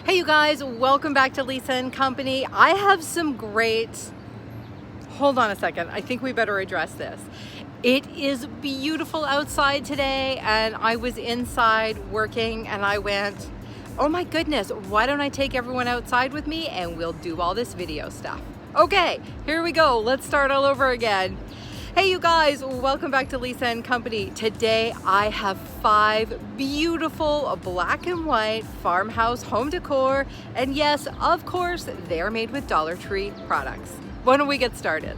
Hey you guys, welcome back to Lisa and Company. I have some great, hold on a second, I think we better address this. It is beautiful outside today and I was inside working and I went, oh my goodness, why don't I take everyone outside with me and we'll do all this video stuff. Okay, here we go, let's start all over again. Hey you guys, welcome back to Lisa and Company. Today I have 5 beautiful black and white farmhouse home decor, and yes, of course, they're made with Dollar Tree products. Why don't we get started?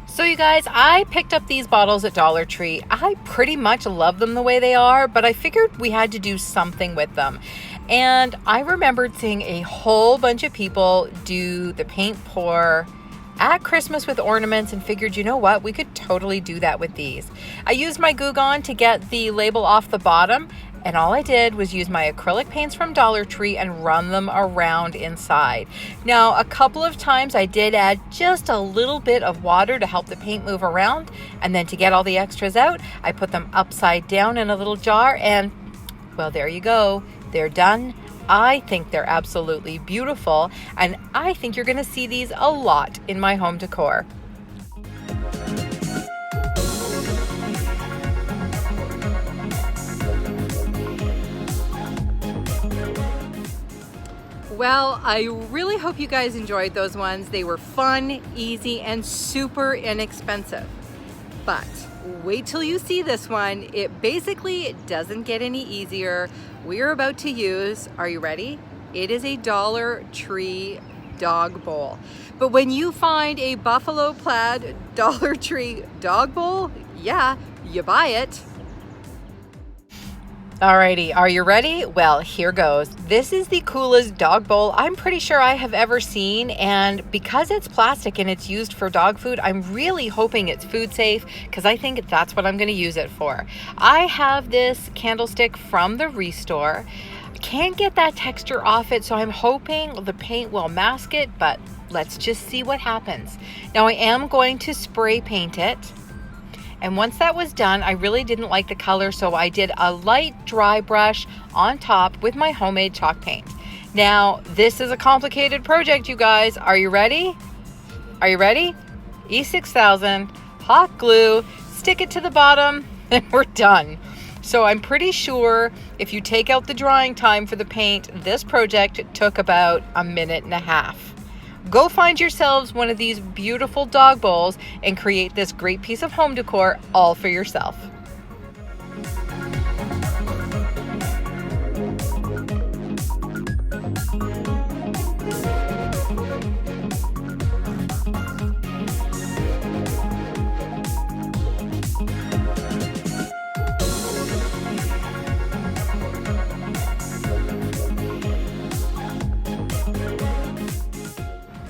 So you guys, I picked up these bottles at Dollar Tree. I pretty much love them the way they are, but I figured we had to do something with them. And I remembered seeing a whole bunch of people do the paint pour at Christmas with ornaments and figured, you know what, we could totally do that with these. I used my Glue Gun to get the label off the bottom, and all I did was use my acrylic paints from Dollar Tree and run them around inside. Now, a couple of times I did add just a little bit of water to help the paint move around, and then to get all the extras out, I put them upside down in a little jar, and well, there you go. They're done. I think they're absolutely beautiful, and I think you're going to see these a lot in my home decor. Well, I really hope you guys enjoyed those ones. They were fun, easy, and super inexpensive. But wait till you see this one. It basically doesn't get any easier. We're about to use, are you ready? It is a Dollar Tree dog bowl. But when you find a buffalo plaid Dollar Tree dog bowl, yeah, you buy it. Alrighty, are you ready? Well, here goes. This is the coolest dog bowl I'm pretty sure I have ever seen, and because it's plastic and it's used for dog food, I'm really hoping it's food safe because I think that's what I'm going to use it for. I have this candlestick from the Restore. Can't get that texture off it, so I'm hoping the paint will mask it, but let's just see what happens. Now I am going to spray paint it. And once that was done, I really didn't like the color, so I did a light dry brush on top with my homemade chalk paint. Now, this is a complicated project, you guys. Are you ready? Are you ready? E6000, hot glue, stick it to the bottom, and we're done. So I'm pretty sure if you take out the drying time for the paint, this project took about a minute and a half. Go find yourselves one of these beautiful dog bowls and create this great piece of home decor all for yourself.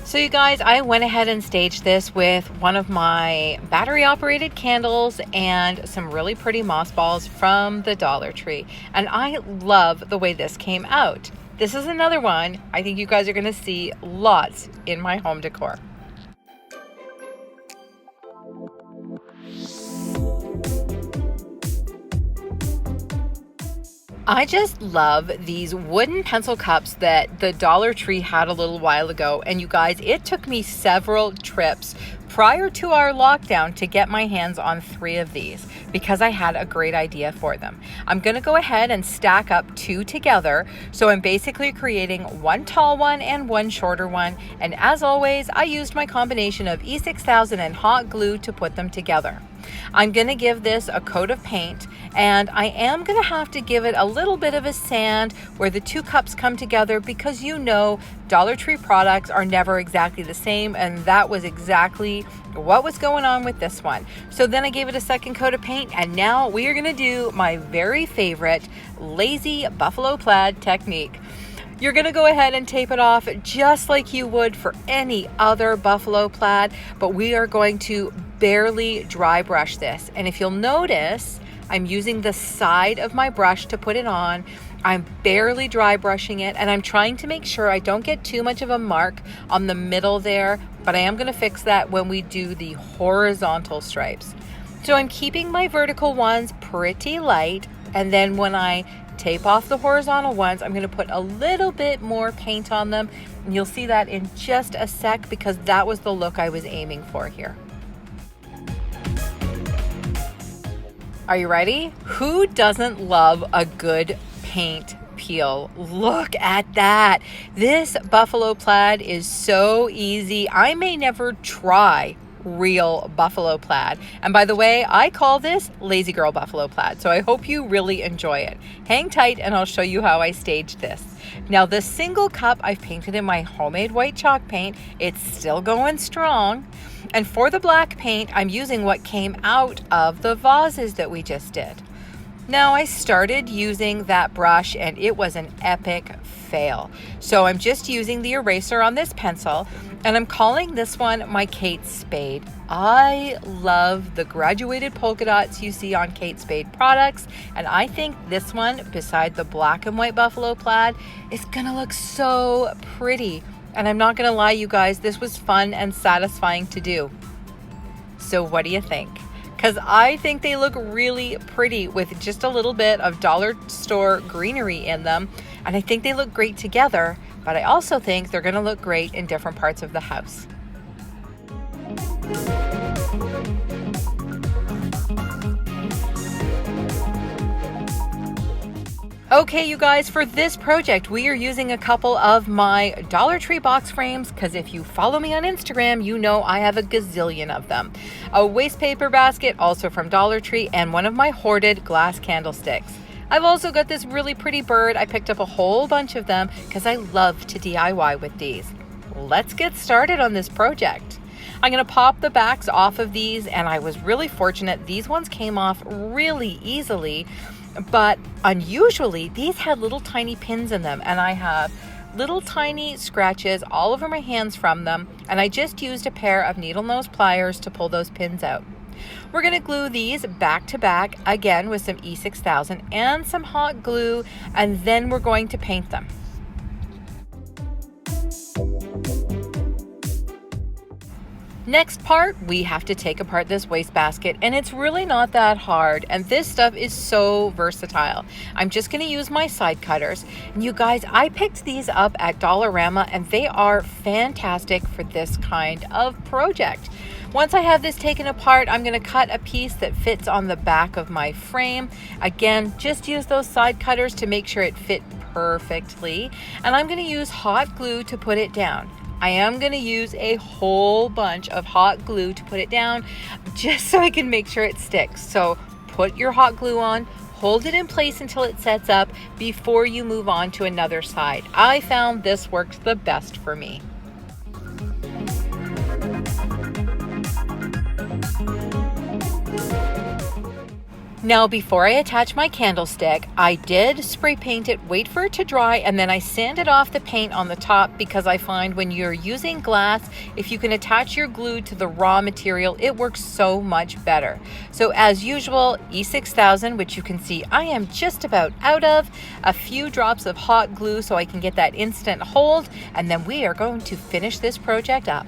So you guys, I went ahead and staged this with one of my battery operated candles and some really pretty moss balls from the Dollar Tree. And I love the way this came out. This is another one I think you guys are going to see lots in my home decor. I just love these wooden pencil cups that the Dollar Tree had a little while ago. And you guys, it took me several trips prior to our lockdown to get my hands on 3 of these because I had a great idea for them. I'm going to go ahead and stack up 2 together. So I'm basically creating 1 tall one and 1 shorter one. And as always, I used my combination of E6000 and hot glue to put them together. I'm going to give this a coat of paint, and I am going to have to give it a little bit of a sand where the 2 cups come together because you know Dollar Tree products are never exactly the same, and that was exactly what was going on with this one. So then I gave it a second coat of paint, and now we are going to do my very favorite lazy buffalo plaid technique. You're going to go ahead and tape it off just like you would for any other buffalo plaid, but we are going to barely dry brush this. And if you'll notice, I'm using the side of my brush to put it on. I'm barely dry brushing it, and I'm trying to make sure I don't get too much of a mark on the middle there, but I am going to fix that when we do the horizontal stripes. So I'm keeping my vertical ones pretty light, and then when I tape off the horizontal ones, I'm going to put a little bit more paint on them, and you'll see that in just a sec because that was the look I was aiming for here. Are you ready? Who doesn't love a good paint peel? Look at that. This buffalo plaid is so easy. I may never try real buffalo plaid. And by the way, I call this lazy girl buffalo plaid. So I hope you really enjoy it. Hang tight and I'll show you how I staged this. Now the single cup I've painted in my homemade white chalk paint. It's still going strong. And for the black paint, I'm using what came out of the vases that we just did. Now I started using that brush and it was an epic fail. So I'm just using the eraser on this pencil and I'm calling this one my Kate Spade. I love the graduated polka dots you see on Kate Spade products, and I think this one, beside the black and white buffalo plaid, is gonna look so pretty. And I'm not gonna lie, you guys, this was fun and satisfying to do. So what do you think? Because I think they look really pretty with just a little bit of dollar store greenery in them. And I think they look great together, but I also think they're gonna look great in different parts of the house. Okay, you guys, for this project, we are using a couple of my Dollar Tree box frames because if you follow me on Instagram, you know I have a gazillion of them. A waste paper basket, also from Dollar Tree, and one of my hoarded glass candlesticks. I've also got this really pretty bird. I picked up a whole bunch of them because I love to DIY with these. Let's get started on this project. I'm going to pop the backs off of these, and I was really fortunate. These ones came off really easily. But unusually, these had little tiny pins in them, and I have little tiny scratches all over my hands from them, and I just used a pair of needle nose pliers to pull those pins out. We're going to glue these back to back again with some E6000 and some hot glue, and then we're going to paint them. Next part, we have to take apart this wastebasket, and it's really not that hard, and this stuff is so versatile. I'm just going to use my side cutters, and you guys, I picked these up at Dollarama, and they are fantastic for this kind of project. Once I have this taken apart, I'm going to cut a piece that fits on the back of my frame. Again, just use those side cutters to make sure it fit perfectly, and I'm going to use hot glue to put it down. I am going to use a whole bunch of hot glue to put it down just so I can make sure it sticks. So put your hot glue on, hold it in place until it sets up before you move on to another side. I found this worked the best for me. Now, before I attach my candlestick, I did spray paint it, wait for it to dry, and then I sanded off the paint on the top because I find when you're using glass, if you can attach your glue to the raw material, it works so much better. So as usual, E6000, which you can see I am just about out of, a few drops of hot glue so I can get that instant hold, and then we are going to finish this project up.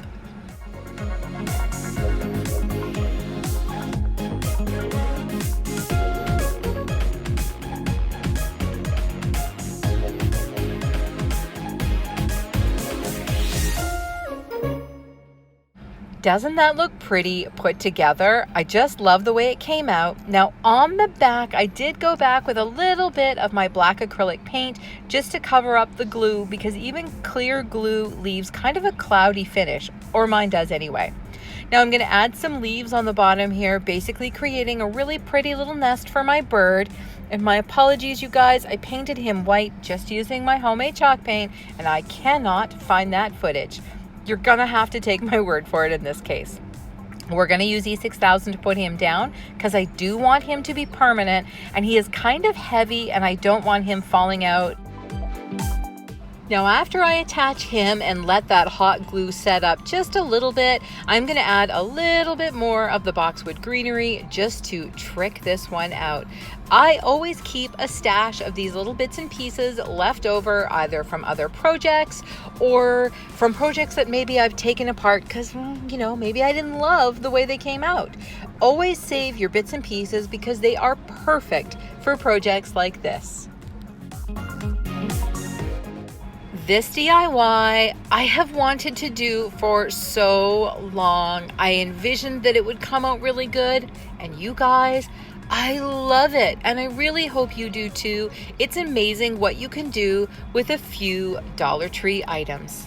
Doesn't that look pretty put together? I just love the way it came out. Now on the back, I did go back with a little bit of my black acrylic paint just to cover up the glue because even clear glue leaves kind of a cloudy finish, or mine does anyway. Now I'm going to add some leaves on the bottom here, basically creating a really pretty little nest for my bird. And my apologies, you guys, I painted him white just using my homemade chalk paint, and I cannot find that footage. You're gonna have to take my word for it in this case. We're gonna use E6000 to put him down because I do want him to be permanent, and he is kind of heavy and I don't want him falling out. Now after I attach him and let that hot glue set up just a little bit, I'm going to add a little bit more of the boxwood greenery just to trick this one out. I always keep a stash of these little bits and pieces left over either from other projects or from projects that maybe I've taken apart because, you know, maybe I didn't love the way they came out. Always save your bits and pieces because they are perfect for projects like this. This DIY I have wanted to do for so long. I envisioned that it would come out really good, and you guys, I love it, and I really hope you do too. It's amazing what you can do with a few Dollar Tree items.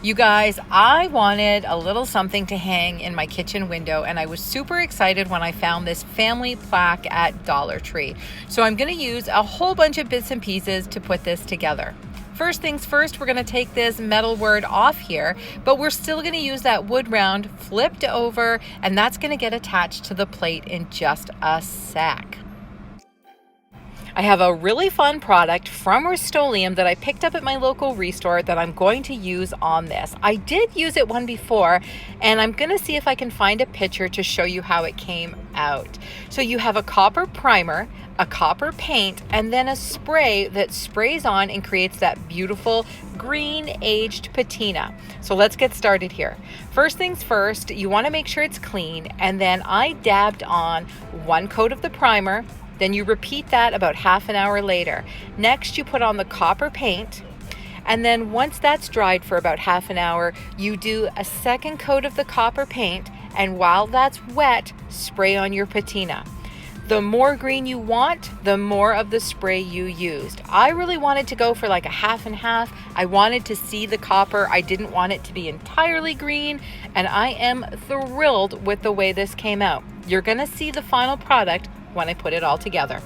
You guys, I wanted a little something to hang in my kitchen window, and I was super excited when I found this family plaque at Dollar Tree. So I'm going to use a whole bunch of bits and pieces to put this together. First things first, we're going to take this metal word off here, but we're still going to use that wood round flipped over, and that's going to get attached to the plate in just a sec. I have a really fun product from Rust-Oleum that I picked up at my local restore that I'm going to use on this. I did use it one before, and I'm going to see if I can find a picture to show you how it came out. So you have a copper primer, a copper paint, and then a spray that sprays on and creates that beautiful green aged patina. So let's get started here. First things first, you want to make sure it's clean, and then I dabbed on one coat of the primer. Then you repeat that about half an hour later. Next, you put on the copper paint, and then once that's dried for about half an hour, you do a second coat of the copper paint, and while that's wet, spray on your patina. The more green you want, the more of the spray you used. I really wanted to go for like a half and half. I wanted to see the copper. I didn't want it to be entirely green, and I am thrilled with the way this came out. You're gonna see the final product when I put it all together.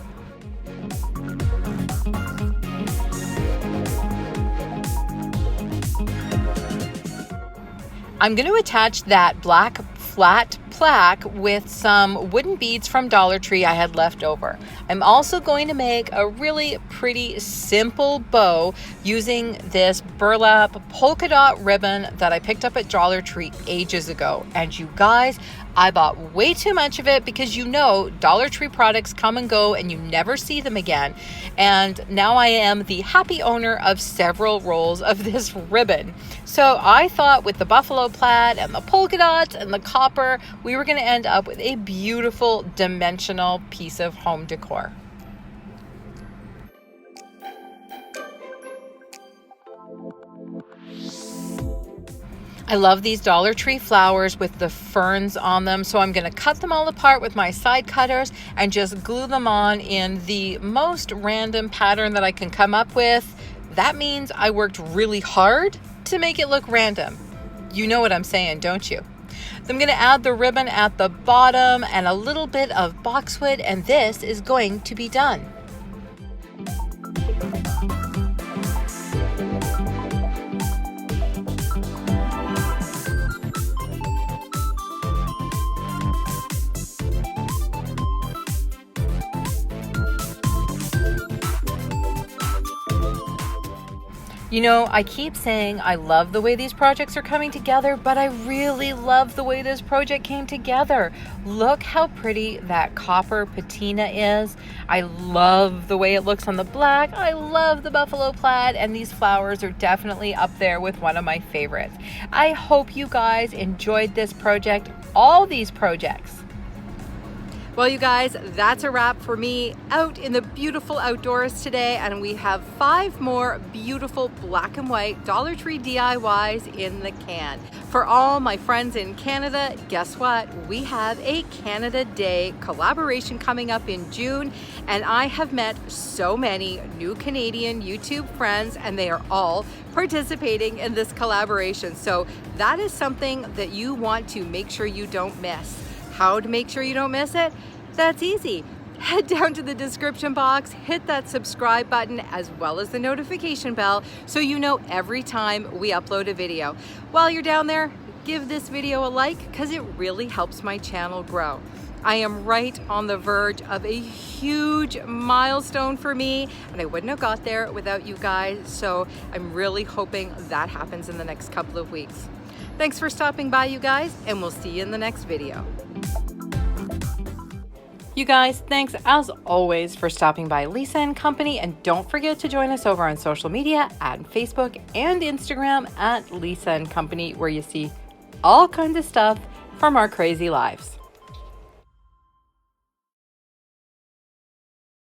I'm going to attach that black flat plaque with some wooden beads from Dollar Tree I had left over. I'm also going to make a really pretty simple bow using this burlap polka dot ribbon that I picked up at Dollar Tree ages ago. And you guys, I bought way too much of it because you know Dollar Tree products come and go and you never see them again. And now I am the happy owner of several rolls of this ribbon. So I thought with the buffalo plaid and the polka dots and the copper, we were going to end up with a beautiful dimensional piece of home decor. I love these Dollar Tree flowers with the ferns on them, so I'm going to cut them all apart with my side cutters and just glue them on in the most random pattern that I can come up with. That means I worked really hard to make it look random. You know what I'm saying, don't you? I'm going to add the ribbon at the bottom and a little bit of boxwood, and this is going to be done. You know, I keep saying I love the way these projects are coming together, but I really love the way this project came together. Look how pretty that copper patina is. I love the way it looks on the black. I love the buffalo plaid, and these flowers are definitely up there with one of my favorites. I hope you guys enjoyed this project, all these projects. Well, you guys, that's a wrap for me out in the beautiful outdoors today, and we have 5 more beautiful black and white Dollar Tree DIYs in the can. For all my friends in Canada, guess what? We have a Canada Day collaboration coming up in June, and I have met so many new Canadian YouTube friends, and they are all participating in this collaboration. So that is something that you want to make sure you don't miss. How to make sure you don't miss it? That's easy. Head down to the description box, hit that subscribe button as well as the notification bell so you know every time we upload a video. While you're down there, give this video a like because it really helps my channel grow. I am right on the verge of a huge milestone for me, and I wouldn't have got there without you guys, so I'm really hoping that happens in the next couple of weeks. Thanks for stopping by, you guys, and we'll see you in the next video. You guys, thanks as always for stopping by Lisa & Company, and don't forget to join us over on social media at Facebook and Instagram at Lisa & Company, where you see all kinds of stuff from our crazy lives.